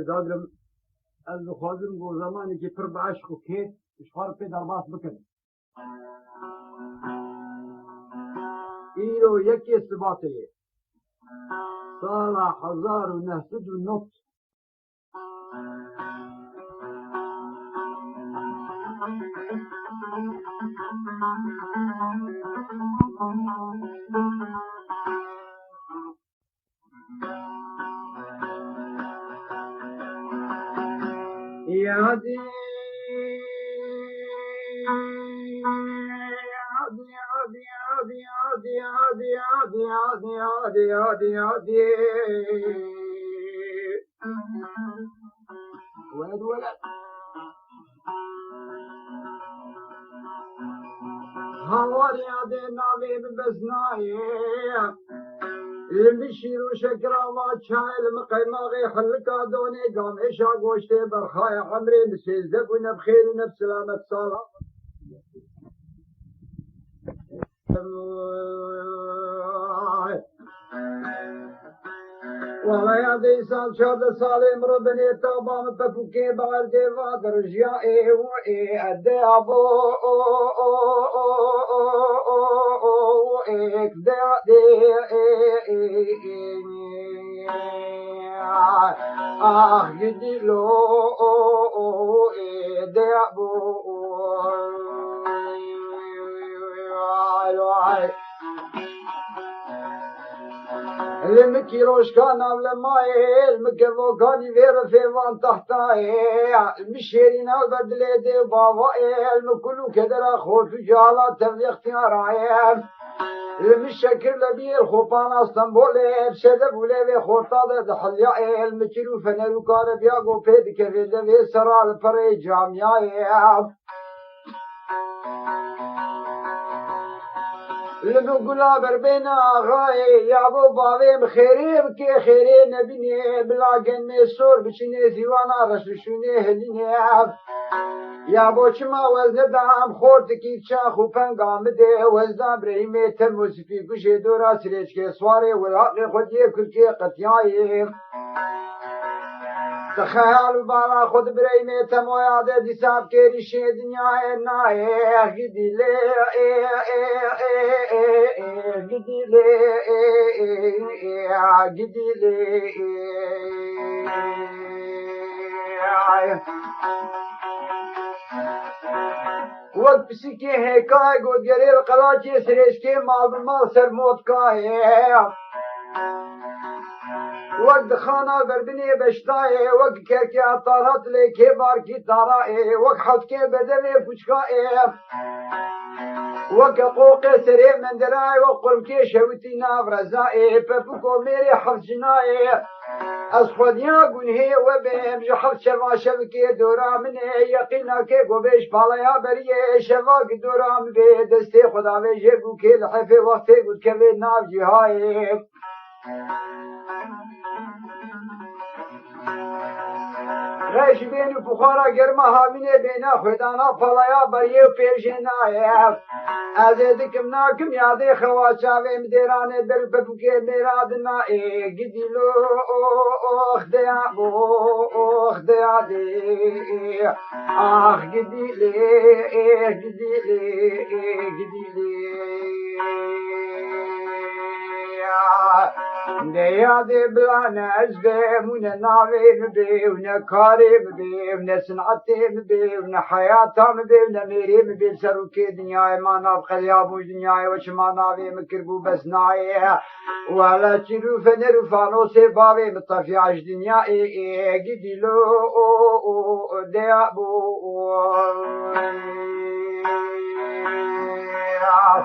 دادرم از بخوازم گو زمانی که پر بعشق و کیف اشخار پی درباس بکن ایرو یکی ثباته سال 1909 يادي ولد ولد هوار يادي نابي ببزناي المشير وشكرا ما تشايل مقيماغي حلقا دوني قام إشا قوشتي برخاي عمري مسيزدك ونبخير ونفس سلامة صالة والله يا دي سال شاد صالم ربني توبام بفوكي باردي وادر جيائي وإي أدي أبو جدي لو إدي أبو المكيروش كان لما المكيرو كان يفير في وان تحتاي المشيرين البدلي دي بابا المكلو كدر خوف جالا تبلي اختياراي المشكل لبير خوفان اسطنبول بسدب ولي خورطا دحليا المكيرو فنلو كان بياغو فيد كفيد في سرال فري جامعاي لنقولا بربينا غاي يا ابو بابي بخيري بكي خيري نبني بلاقن ميسور بشني ثوانا رششوني هديني يا ابو شما وزن دام خورتكي تشاخ وفنقام دي وزن بريمي تموس في كشي دورا سريشكي صواري والعقل خدي كلكي قتياي تخيل بالا خود بريمي تمويا دي ساب كيري شي دنيا ناي جدي لي جدي لي وقت بسكي هيكاي قد قرير قلاجي سريشكي مال بمال سر موت كاي وقت خانه بردني بشتاي وقت كركي عطارات لكي باركي طارائي وقت حدكي بدمي فشكائي وقت قوقي سريع من دراي وقرمكي شوتي نافرزائي ففكو ميري حفجنائي أصخديا قنهي وبهم جحف شفا شبكي دورا من يقينا كي قبيش باليا بريه شفا دورا من دستي خدا بيجيبو كي لحفي وقتي قد كبير ناف جهاي غيش بين بخارا گرما هامینه بینا خدانا فلایا بریه پیشنای ازدکم ناکم یادی خواچاوی مدیرانه در بفوکی میرادنا گدی لو خدیا خدیا دی آخ گدی لی نيادي بلا نزبي من ناري مبي ونكاري مبي ونسنعتي مبي ونحياتها مبي ونميري مبي سروكي دنياي ما نبقى اليابو دنياي وش ما نابي مكربو بس ناي ولا تشيرو فنرو فانوسي بابي مطفي عش دنياي قدي لو ديابو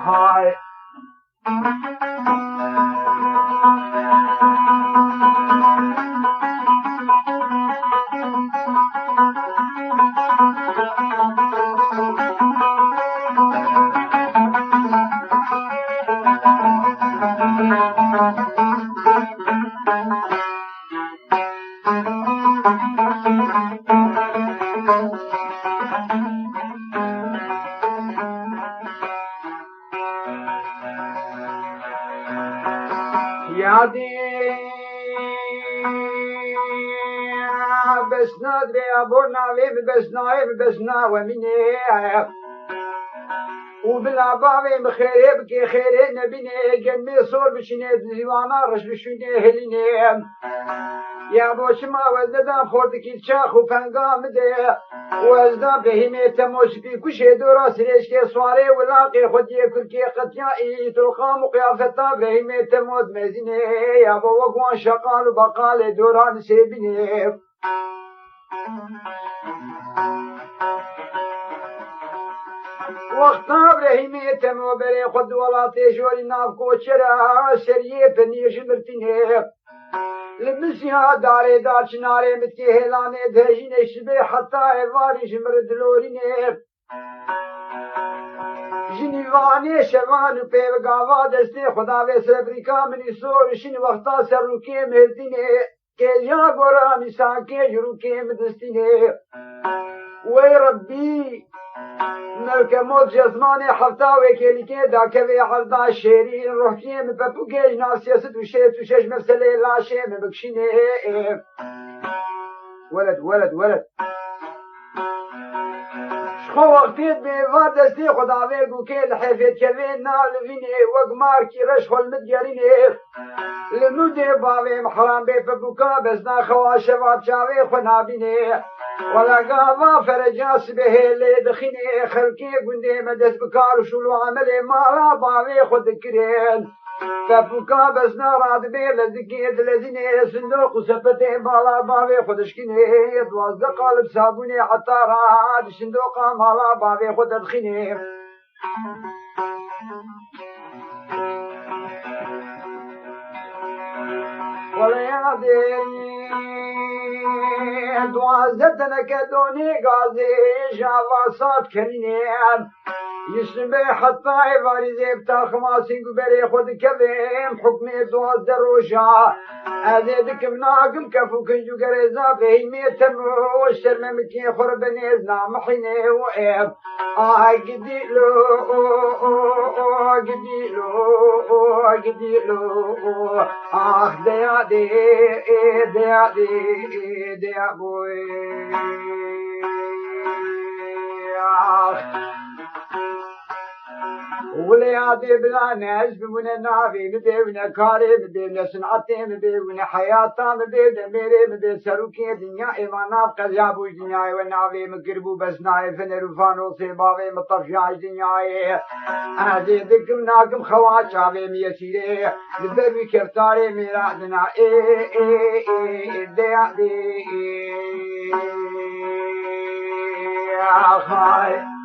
هاي بسناد بيا بونا بسنا ومني وبلا بابي مخيري بكي خيري نبيني قلمي صور بشيني ديوانا رش بشيني هليني يا بوشما وزدان خوردكي الشاخ وفنقام دي وزدان بهيمي تموش بي كشي دورا سريشكي صواري ولاقي خدي كلكي قتيائي تلقام وقيافتا بهيمي تموت مزيني يا بو وقوان شقال وبقال دوران سيبيني وقتا ابراهيمي تمو بري خد ولاتي جوري نافكو شرا سريه بنيش مرتيني لمسيها داري دار شناري متكي هلاني دهجيني شبي حتى ايواري جمرد لوريني جنيواني شوان وبيوغاوا دستي خدا في سبريكا مني سور شن وقتا سروكي مهلتيني كيليا غوراني ساكي جروكي مدستيني وي ربي ملك موت جزماني حفتاوي كيليكي داكوي حردا شيرين روحكي من بابوكيج ناسيست وشيت وشيش مفسلي لاشي من بكشيني ولد شخو وقتيت بيفاد دستي خداوي قوكي لحيفيت كوين نالفيني وقمار كي رشخو المدقريني لنودي باوي محرام بي بابوكا بزنا خوا شباب شاوي خنابيني ولا قاضى فرجاس به اللي دخيني خلقي قندي مدت بكار وشلو عملي ما باوي خد كرين فبكا بزنا راد بي لذكيت لذيني صندوق وسفتي بالا باوي خد شكيني دوازد قالب صابوني حتى راد صندوق مالا باوي خد دخيني ولا يادي دوازدنا كدوني غازي جافاسات كرينيان يسمي حتى عباري زيب تاخماسي قبري خود كذيم حكمي دوازد روشا أزيدك مناقم كفو كنجو قريزا فهيمي تنو والشرم مكي خربني ازنا محيني وإيب قديلو ديا ديا بوي وليادي بلا ناس بمنا نافي مبيونا كاري مبيونا صنعتي مبيونا حياتا مبيونا ميري مبيونا سروكي دنيا ايمانا بقذابو دنياي ونافي مقربو بسناي فنرفانو سيباوي مطفياج دنياي ازيدكم ناكم خواتشاوي ميسيري لبروي كفتاري ميرادنا ديا دي يا خاي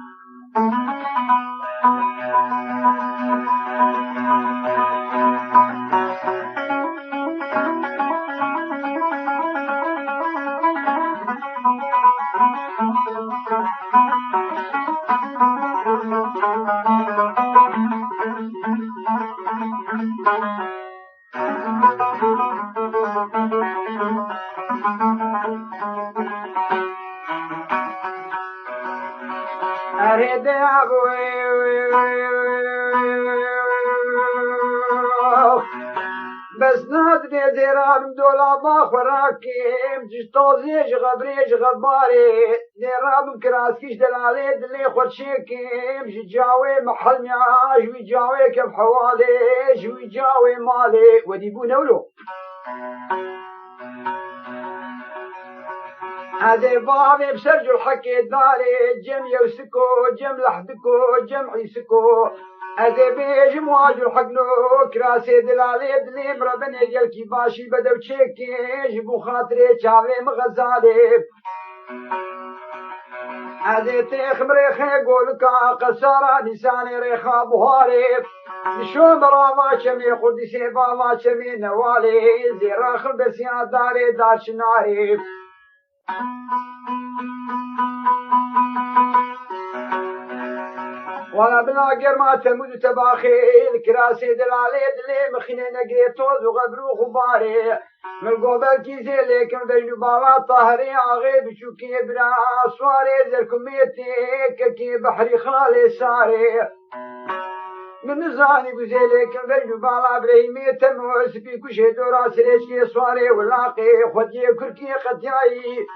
أريد بس نادني ديران دولا ما خراكيم جستوزيج غبريج غباري ديران كراسكيش دلالي دلي خرشيكيم جاوي محل مياج ويجاوي كيف حوالي ويجاوي مالي وديبو نولو هذا بابي بسرج الحكي داري جم يوسكو جم لحدكو جم عيسكو هذا بيج مواجه الحقنو كراسي دلالي دلي مربني جلكي باشي بدو تشيكي جبو خاطري شاوي مغزالي هذا تيخ مريخي قولكا قصارى نساني ريخا بوهاري نشو براما شمي خودي سيباما شمي نوالي زيراخ البسيان داري داشناري وانا بناقر ما تمود تباخيل كراسي دلالي دلي مخيني نقيتوز وغبرو خباري من قبل كيزي لكن بجنو بالا طهري اغي بشوكي برا صواري زركميتي كي بحري خالي ساري من زاني بزيلك بجو بالا بريمي تموس في كشي دورا سريشكي صواري ولاقي خدي كركي قدياي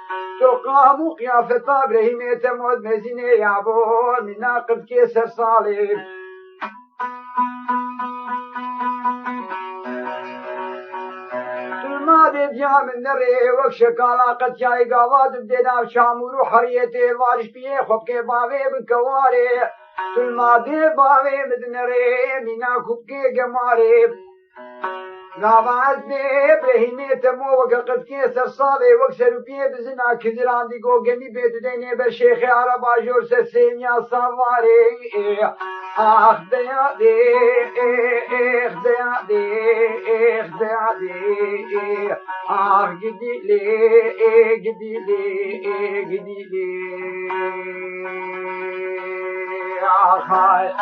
تقامو قيافة بريمي تموت مزيني يعبو من ناقب كيسر صالي مادي ديام النري وكشكالا قد جاي قواد بدينا بشامور وحريتي وارش بيه خبكي باوي بكواري المادي باوي مدنري مينا كوبكي قماري قاواد بيه برهيمي تمو وقد كيسر صالي وكسر بيه بزنا كذران دي قو قمي بيت ديني بالشيخ عربا جور سسينيا صواري آخ ديا دي إخ ديا دي إخ ديا دي آخ جدي لي جدي لي جدي لي آخ هاي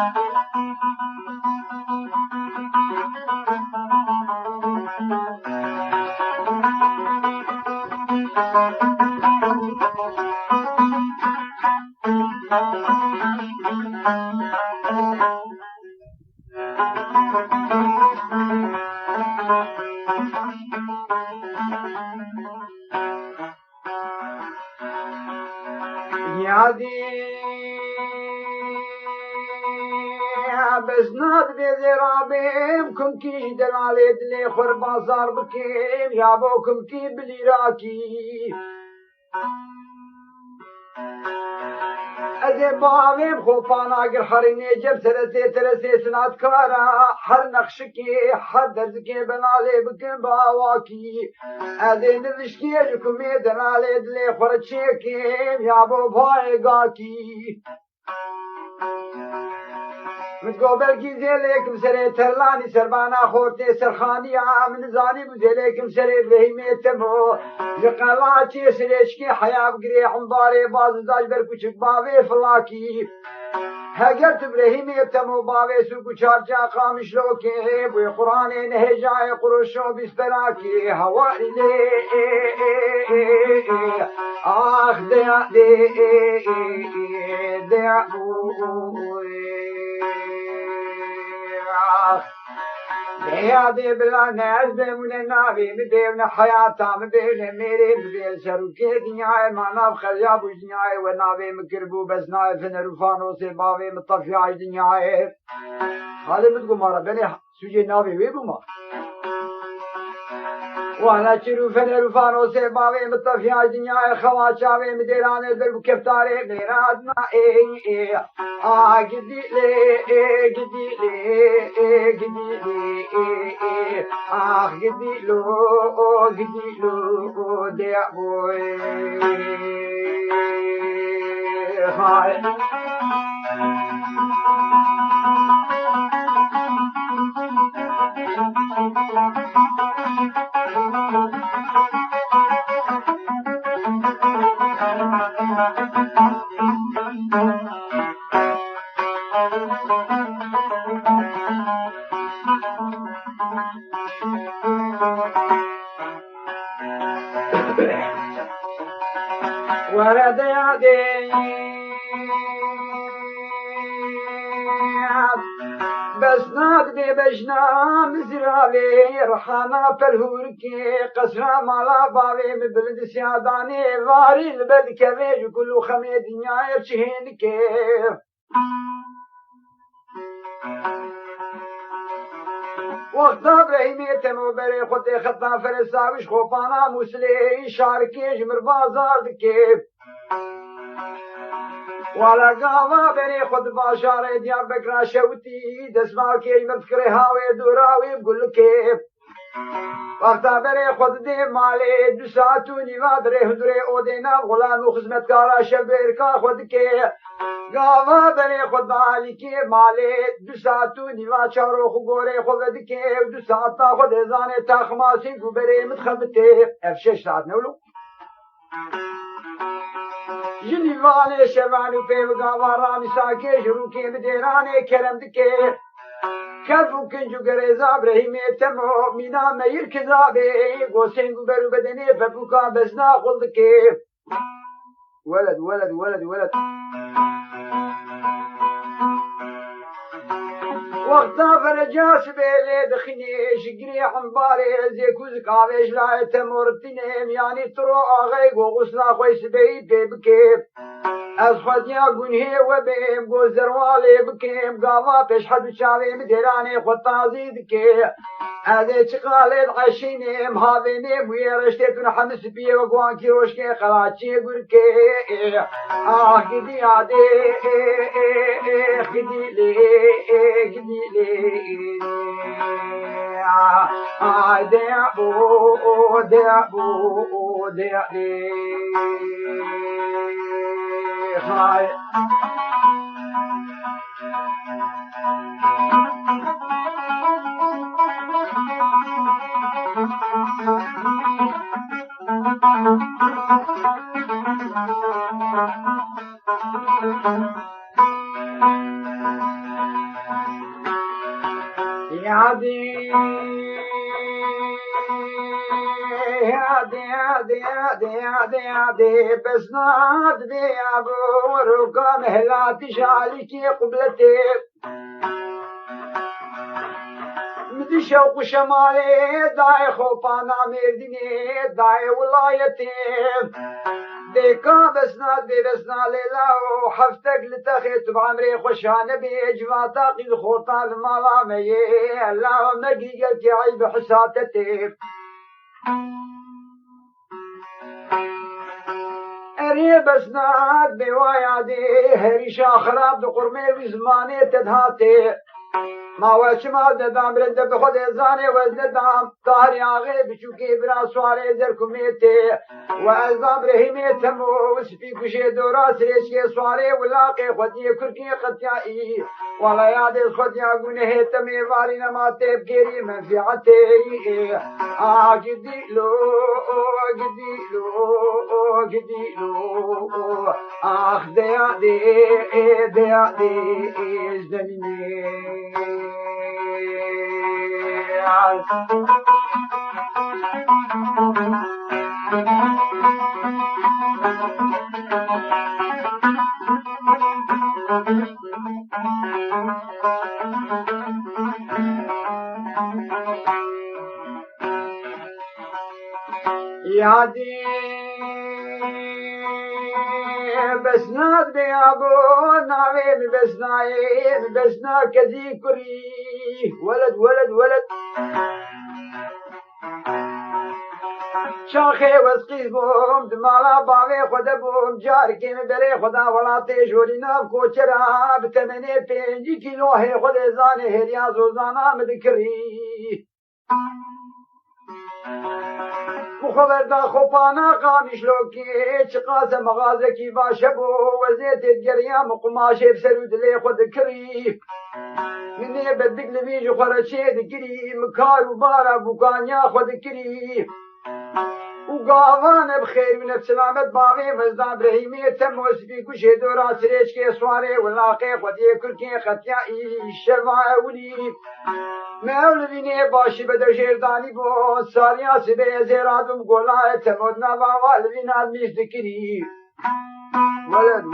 بزناد بزرابيم كم كي دلالي دلي خور بازار بكيم يا بوكم كي بليراكي ازي باويم خوفانا قر حريني جب سرسي ترسي سنات كارا حر نخشكي حر درزكي بنالي بكم باواكي ازي نذشكي لكمي دلالي دلي خور تشيكيم يا بو بايقاكي متقابل کی زیلکم سر ترلانی سربانا خورتی سرخانی من زانی بزیلکم سر بهیمه تمو لقلاتی سرشکی حیاب گری حنباری بازداج بر کچک باوی فلاکی هگر تبرهیمه تمو باوی سو کچار جا قامش لوکی بوی قرآن نهجای قرشو بسپراکی هواری لی آخ دیا دی دیا يا دي بلا ناس بمن النبي بدينا حياتهم بين ميري بديل شروكي دنياي ما نبخل يا بو دنياي ونبي مكربو بس ناي فن رفانو سبابي مطفياي دنياي هذا متقول مرة بني سوجي نبي ويبو ما وانا شرو فن رفانو سبابي مطفياي دنياي خواشاوي مديراني دربو كفتاري ميرادنا جدي لي جدي لي جدي لي جدي لو ديا بوي هاي ورد يدي بس نقدي بجنام زراوي رحانا فالهوركي قسرا مالا باوي مبلد سياداني غاري البد كبيج كل خمي دنيا يرشهينكي وقت ابراهيمي تمو بري خدي خطا فرساوش خوفانا مسلي شاركي جمر بازار دكيب ولا قاضى بني خد باشار ديار بكرا شوتي دسما كي مفكري هاوي دوراوي بقول لك كيف وقت بني خد دي مالي دساتوني وادري هدري اودينا غلام وخدمتكارا شبيركا خد كيف قاضى بني خد بالي كي مالي دساتوني واشارو خغوري خد كيف دساتا خد زاني تاخماسي قبري متخبتي افشش ساعت نولو جنيفاني شبانو بيوغا ورامي ساكي جروكي بديراني كرم دكي كذو كنجو غريزا ابراهيمي تمو مينا مير كذابي غوسينغو برو بدني فبوكا بزنا خلدكي ولد ولد ولد ولد وقتا فرجاس بيلي دخيني شقري حنباري زيكوز كافيش لا تمرتينيم يعني ترو آغي غسلا خويس بي بكيب از خودیا گنهی و بیم گذروالی بکیم گاوا پیش حد شاویم دیرانی خود تازید که از چقالد عشینیم هاوینیم ویرشتتون حمس بیه و گوانکی روشکی خلاچی گرکه گدی آده گدی لی دعبو Hi. بسناد بيابو ورقم هلاتي شالكي قبلتي مدي شوق شمالي داي خوفانا مردني داي ولايتي ديكا بسناد بسنا ليلا وحفتك لتخيت بعمري خوشانه بيجواتا قيد خوطا المالا ميه لا مقيقل كعيب حساتتي بسناد بوايادي هريشا خراب دو قرمي وزماني تدهاتي ما وشما ددام رد بخود ازاني وزن دام طاري آغي بشوكي برا سواري در كميتي وازام رحيمي تمو وسفي كشي دورا سريشي سواري ولاقي خودي كركي خطيائي ولا يادي خوديا قنه تمي واري نماتي بكيري منفعتي جديلو ديادي ازدني يادي بسناد بيابو ناوي بسنا كذي كري ولد شاخي وسقي بوم دمالا باوي خدا بوم جاركي بري خدا ولاتي جورينا كوچرا بتمني 5 كيلو هي خدا زاني هريا زوزانا مدكري مخبردا خوپانا قانش لوکی چقاس مغازکی باشه بو وزیت گریا مقماش بسرود لی خود کری منی بدک لویج خورچه دکری مکار و بارا بوکانیا خود کری وقاوان بخير من السلامة باوي مزدان برهيمي تم وسبي كشي دورا سريش كي سواري ولاقي ودي كركي خطيائي الشرماء ولي مولويني باشي بدر جيرداني بو ساليا سبي زيرادم قولا تمودنا ووالوين الميش ذكري ولد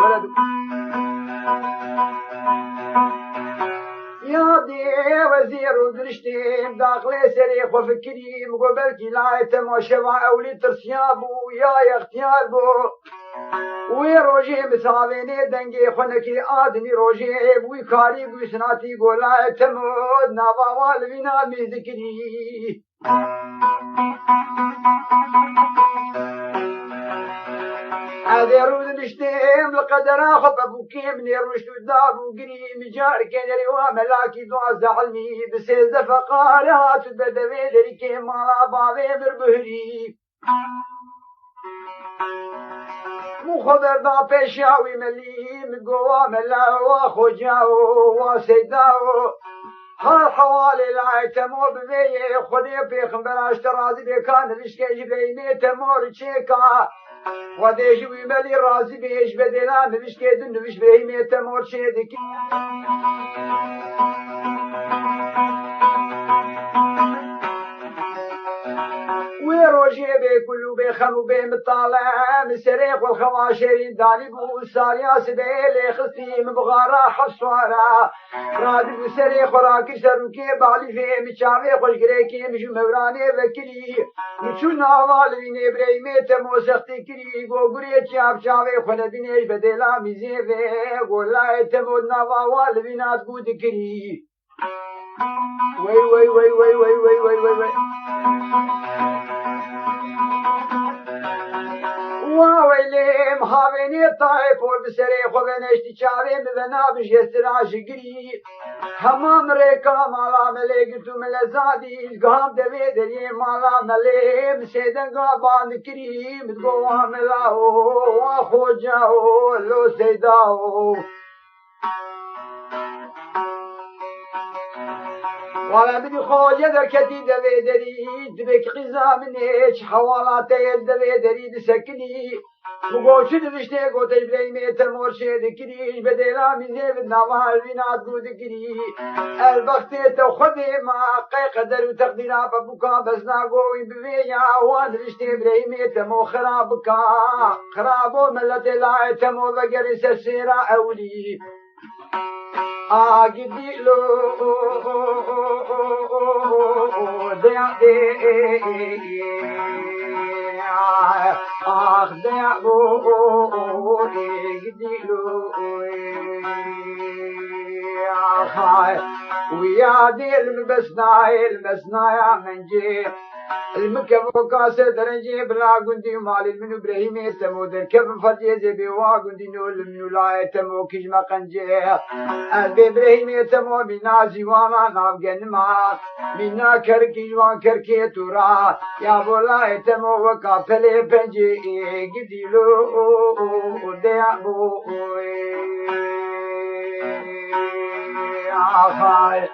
يا دي وزير ودرشتين داخلي سريخ وفكري مقبل كلاي تماشوا أولي ترسيابو يا اختيار بو وي روجي مساويني دنگي خنكي آدمي روجي بوي كاري بوي سناتي قولا تمود نابا والوينا مذكري هذا رود نشتم لقدر اخذ ابوكي من يرمش دابو قريم جار كان روا ملاكي دوز علمي بسيز فقارات بدوي دركي مالا بابي بربهري مخبر دا پیشاوی ملی مگوا ملا و خوجاو و سیداو هر حوالی لای تمو بوی خودی پیغمبرش ترازی بکان رشکه جبینه تمور چیکا و دیجوی ملی رازی بیش بدلا نوشکه دن نوش بهیمه تمور چیدکی وی روژه به کلو به خمو بمطالع مسريق والخواشرين داني بوساريا سبيلي خصي مبغارا حصوارا رادي بسريق وراكي سروكي بالي في مشاوي خوش غريكي مشو موراني وكلي مشو ناوال بيني بريمي تمو سختي كلي غوغري چاب چاوي خندينيش بدلا ميزيفي غولاي تمو ناوال بينات بود كلي وي وي وي وي وي وي وي وي وي وويلي مهاويني طايف والبسري خوبنشتي چاوي ببنا بجستراش قري همام ريكا مالا ملي قلتو ملزادي قام دوي دري مالا ملي مسيدن قابان كري متقوى ملاو وخوجاو لو سيداو وانا بدي خوجة دركتي دوي دري دبك قزا منيش حوالاتي دوي دري دسكني وقوشي دبشتي قوتي بليمي تمورشي دكري بديلا ميزي بدنامال بينات بود كري البختي تخدي ما قي قدر وتقديرا ببكا بزنا قوي ببيا وان رشتي بليمي تمو خرابكا خرابو ملتي لا تمو بقري سسيرا أولي قدي لو ديا ديا قدي لو ويا دي المسنايا منجي المكب كاسة درنجي بلا قندي مال من إبراهيم تمو در كب فرجي زبي وا قندي نول من لا تمو كجما قنجي أبي إبراهيم تمو بنا زوانا نافجن ما منا كركي وان كركي تورا يا بولا تمو وكافلي بنجي قديلو ديا بو آخاي